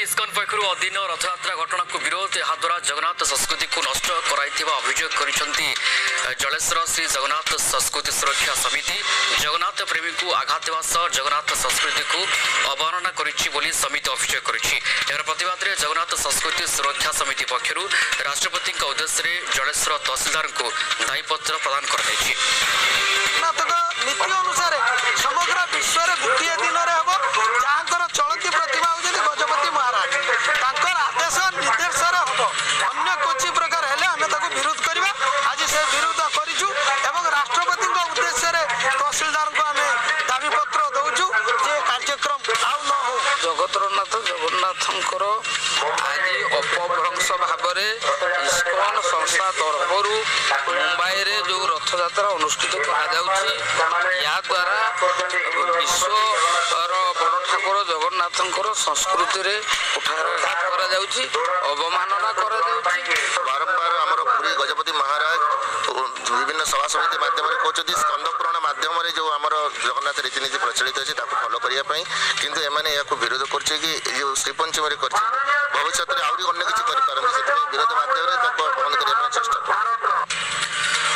इस्कन पक्षर अधीन रथयात्रा घटना को विरोध याद्वारा जगन्नाथ संस्कृति को नष्ट कराइथिबा अभियोग करिसेंती जलेश्वर श्री जगन्नाथ संस्कृति सुरक्षा समिति। जगन्नाथ प्रेमी को आघात देवा सह जगन्नाथ संस्कृति को अवमानना करिछि बोली समिति अभियोग करिछि। एकर प्रतिवाद रे जगन्नाथ संस्कृति सुरक्षा समिति पक्षर राष्ट्रपति उद्देश्य रे जलेश्वर तहसीलदार को दायीपत्र प्रदान कर दैछि। नीति अनुसार समग्र विश्व में गोटे दिन जहाँ चलती प्रतिभा होती गजपति महाराज आदेश निर्देश हम अन्य कोची प्रकार हेले आम विरोध करवा आज से विरोध करूँ एवं राष्ट्रपति उद्देश्य तहसीलदार को आम दाबी पत्र दौचु जे कार्यक्रम आउ न हो। जगतरनाथ जगन्नाथंकर आज अपभ्रंश भाव में इस्कन संस्था तरफ मुंबई रे जो रथयात्रा अनुष्ठित द्वारा विश्वर बड़ ठाकुर जगन्नाथंकर संस्कृति रे कुठारघात अवमानना बारंबार आमर पुरी गजपति महाराज विभिन्न सभा समिति माध्यम कहते स्कंद पुराण माध्यम जो आमर जगन्नाथ रीतिनीति प्रचलित अच्छे फॉलो करने किंतु एमाने या विरोध करछे कि जो श्रीपंचमी भविष्य में आहरी अन्य किसी विरोध माध्यम बंद करने चेष्टा कर।